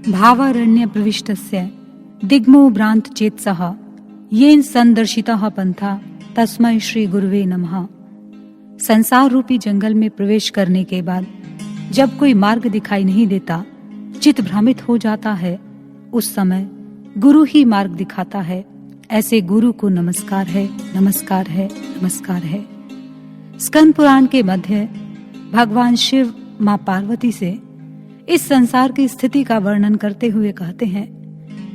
भावारण्य प्रविष्टस्य दिग्मो भ्रांत चेतसः येन संदर्शितः पंथा तस्मै श्री गुरुवे नमः। संसार रूपी जंगल में प्रवेश करने के बाद जब कोई मार्ग दिखाई नहीं देता, चित्त भ्रमित हो जाता है, उस समय गुरु ही मार्ग दिखाता है। ऐसे गुरु को नमस्कार है, नमस्कार है, नमस्कार है। स्कंद पुराण के मध्य भगवान शिव माँ पार्वती से इस संसार की स्थिति का वर्णन करते हुए कहते हैं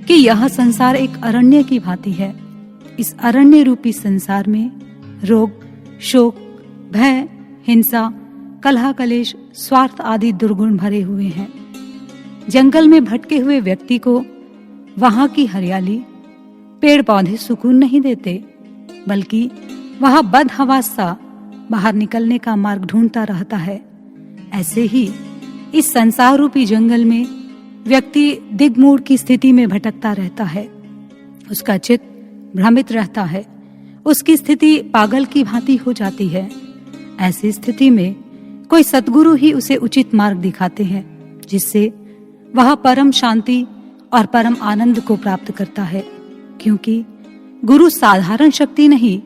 कि यह संसार एक अरण्य की भांति है। इस अरण्य रूपी संसार में रोग, शोक, भय, हिंसा, कलह, कलेश, स्वार्थ आदि दुर्गुण भरे हुए हैं। जंगल में भटके हुए व्यक्ति को वहां की हरियाली, पेड़ पौधे सुकून नहीं देते, बल्कि वह बदहवास सा बाहर निकलने का मार्ग ढूंढता रहता है। ऐसे ही इस संसार रूपी जंगल में व्यक्ति दिग्मूढ़ की स्थिति में भटकता रहता है। उसका चित्त भ्रमित रहता है, उसकी स्थिति पागल की भांति हो जाती है। ऐसी स्थिति में कोई सद्गुरु ही उसे उचित मार्ग दिखाते हैं, जिससे वह परम शांति और परम आनंद को प्राप्त करता है। क्योंकि गुरु साधारण शक्ति नहीं,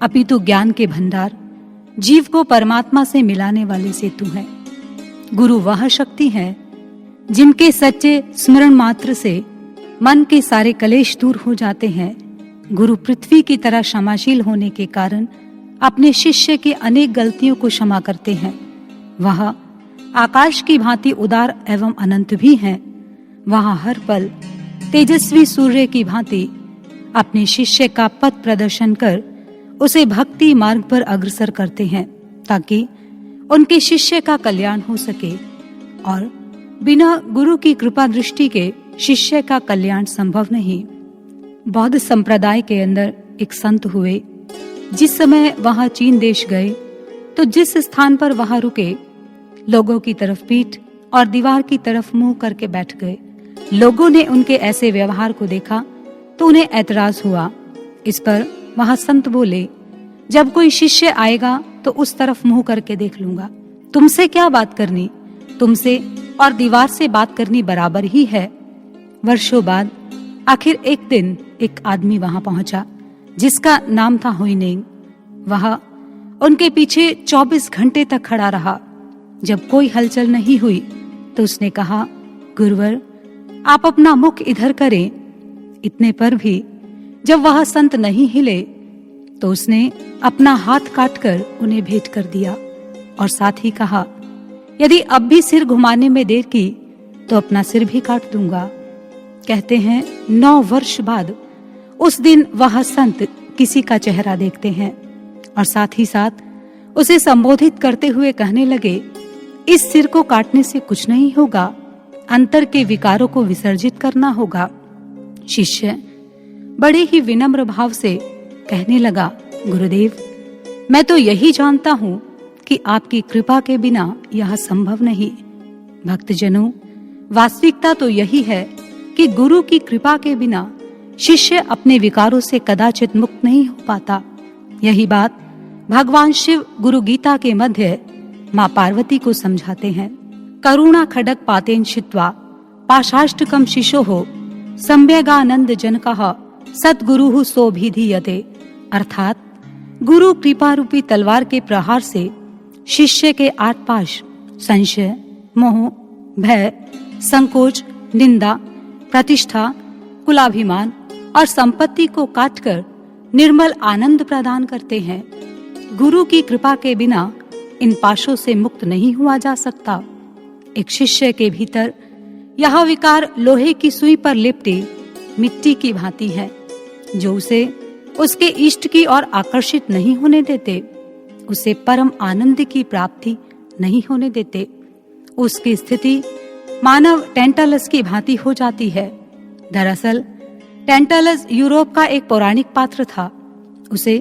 अपितु ज्ञान के भंडार, जीव को परमात्मा से मिलाने वाले सेतु हैं। गुरु वह शक्ति है जिनके सच्चे स्मरण मात्र से मन के सारे कलेश दूर हो जाते हैं। गुरु पृथ्वी की तरह क्षमाशील होने के कारण अपने शिष्य की अनेक गलतियों को क्षमा करते हैं। वह आकाश की भांति उदार एवं अनंत भी हैं। वह हर पल तेजस्वी सूर्य की भांति अपने शिष्य का पथ प्रदर्शन कर उसे भक्ति मार्ग पर अग्रसर करते हैं, ताकि उनके शिष्य का कल्याण हो सके। और बिना गुरु की कृपा दृष्टि के शिष्य का कल्याण संभव नहीं। बौद्ध संप्रदाय के अंदर एक संत हुए। जिस समय वहां चीन देश गए तो जिस स्थान पर वहां रुके, लोगों की तरफ पीठ और दीवार की तरफ मुंह करके बैठ गए। लोगों ने उनके ऐसे व्यवहार को देखा तो उन्हें ऐतराज हुआ। इस पर वहां संत बोले, जब कोई शिष्य आएगा तो उस तरफ मुंह करके देख लूंगा। तुमसे क्या बात करनी, तुमसे और दीवार से बात करनी बराबर ही है। वर्षों बाद आखिर एक दिन एक आदमी वहां पहुंचा, जिसका नाम था हुइनेंग। वह उनके पीछे 24 घंटे तक खड़ा रहा। जब कोई हलचल नहीं हुई तो उसने कहा, गुरुवर, आप अपना मुख इधर करें। इतने पर भी जब वह संत नहीं हिले तो उसने अपना हाथ काटकर उन्हें भेंट कर दिया और साथ ही कहा, यदि अब भी सिर घुमाने में देर की तो अपना सिर भी काट दूंगा। कहते हैं 9 वर्ष बाद उस दिन वह संत किसी का चेहरा देखते हैं और साथ ही साथ उसे संबोधित करते हुए कहने लगे, इस सिर को काटने से कुछ नहीं होगा, अंतर के विकारों को विसर्जित करना होगा। शिष्य बड़े ही विनम्र भाव से कहने लगा, गुरुदेव, मैं तो यही जानता हूँ कि आपकी कृपा के बिना यह संभव नहीं। भक्तजनों, वास्तविकता तो यही है कि गुरु की कृपा के बिना शिष्य अपने विकारों से कदाचित मुक्त नहीं हो पाता। यही बात भगवान शिव गुरु गीता के मध्य माँ पार्वती को समझाते हैं। करुणा खडक पातेन छित्त्वा पाशाष्टकम शिशोः सम्यगानंद जनकः सद्गुरुः सोऽभिधीयते। अर्थात गुरु कृपा रूपी तलवार के प्रहार से शिष्य के 8 पाश संशय, मोह, भय, संकोच, निंदा, प्रतिष्ठा, कुलाभिमान और संपत्ति को काटकर निर्मल आनंद प्रदान करते हैं। गुरु की कृपा के बिना इन पाशों से मुक्त नहीं हुआ जा सकता। एक शिष्य के भीतर यह विकार लोहे की सुई पर लिपटी मिट्टी की भांति है, जो उसे उसके इष्ट की ओर आकर्षित नहीं होने देते, उसे परम आनंद की प्राप्ति नहीं होने देते। उसकी स्थिति मानव टेंटालस की भांति हो जाती है। दरअसल टेंटालस यूरोप का एक पौराणिक पात्र था। उसे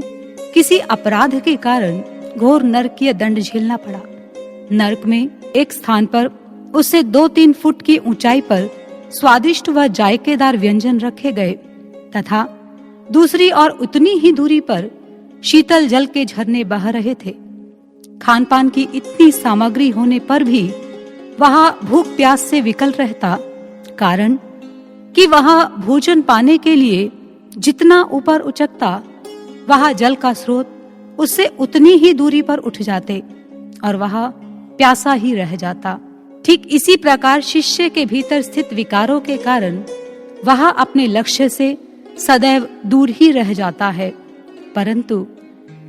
किसी अपराध के कारण घोर नरकीय दंड झेलना पड़ा। नरक में एक स्थान पर उसे 2-3 फुट की ऊंचाई पर स्वादिष्ट व जायकेदार व्यंजन रखे गए तथा दूसरी और उतनी ही दूरी पर शीतल जल के झरने बह रहे थे। खान पान की इतनी सामग्री होने पर भी वह भूख प्यास से विकल रहता कारण कि वह भोजन पाने के लिए जितना ऊपर उचकता, वह जल का स्रोत उससे उतनी ही दूरी पर उठ जाते और वह प्यासा ही रह जाता। ठीक इसी प्रकार शिष्य के भीतर स्थित विकारों के कारण वह अपने लक्ष्य से सदैव दूर ही रह जाता है। परंतु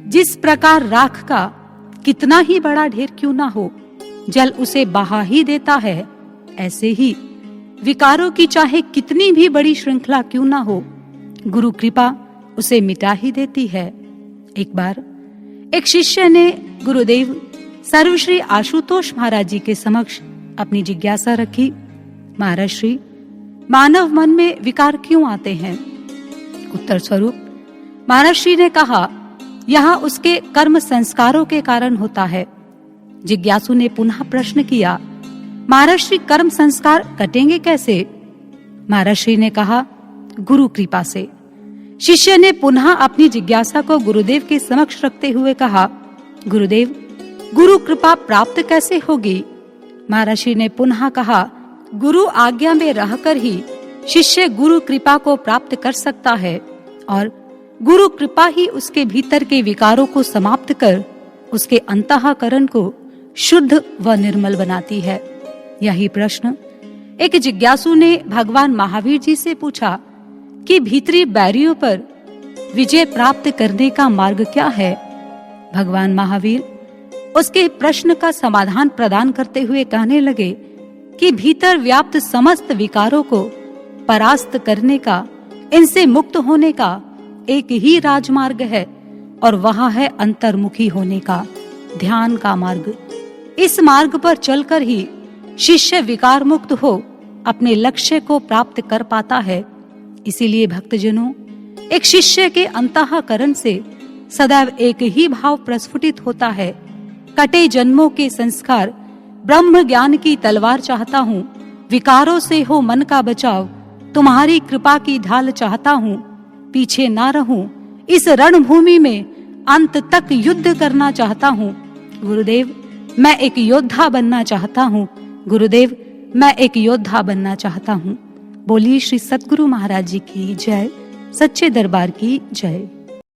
जिस प्रकार राख का कितना ही बड़ा ढेर क्यों ना हो, जल उसे बहा ही देता है, ऐसे ही विकारों की चाहे कितनी भी बड़ी श्रृंखला क्यों ना हो, गुरु कृपा उसे मिटा ही देती है। एक बार एक शिष्य ने गुरुदेव सर्वश्री आशुतोष महाराज जी के समक्ष अपनी जिज्ञासा रखी, महाराज श्री, मानव मन में विकार क्यों आते हैं? उत्तर स्वरूप महाराज श्री ने कहा, यह उसके कर्म संस्कारों के कारण होता है। जिज्ञासु ने पुनः प्रश्न किया, महाराज श्री, कर्म संस्कार कटेंगे कैसे? महाराज श्री ने कहा, गुरु कृपा से। शिष्य ने पुनः अपनी जिज्ञासा को गुरुदेव के समक्ष रखते हुए कहा, गुरुदेव, गुरु कृपा प्राप्त कैसे होगी? महाराज श्री ने पुनः कहा, गुरु आज्ञा में रहकर ही शिष्य गुरु कृपा को प्राप्त कर सकता है और गुरु कृपा ही उसके भीतर के विकारों को समाप्त कर उसके अंतःकरण को शुद्ध व निर्मल बनाती है। यही प्रश्न एक जिज्ञासु ने भगवान महावीर जी से पूछा कि भीतरी बैरियों पर विजय प्राप्त करने का मार्ग क्या है? भगवान महावीर उसके प्रश्न का समाधान प्रदान करते हुए कहने लगे कि भीतर व्याप्त समस्त विकारों को परास्त करने का, इनसे मुक्त होने का एक ही राजमार्ग है और वह है अंतर्मुखी होने का, ध्यान का मार्ग। इस मार्ग पर चलकर ही शिष्य विकार मुक्त हो अपने लक्ष्य को प्राप्त कर पाता है। इसीलिए भक्तजनों, एक शिष्य के अंतःकरण से सदैव एक ही भाव प्रस्फुटित होता है, कटे जन्मों के संस्कार, ब्रह्म ज्ञान की तलवार चाहता हूँ, विकारों से हो मन का बचाव, तुम्हारी कृपा की ढाल चाहता हूँ, पीछे ना रहूं, इस रणभूमि में अंत तक युद्ध करना चाहता हूँ। गुरुदेव, मैं एक योद्धा बनना चाहता हूँ। गुरुदेव, मैं एक योद्धा बनना चाहता हूँ। बोलिए श्री सद्गुरु महाराज जी की जय, सच्चे दरबार की जय।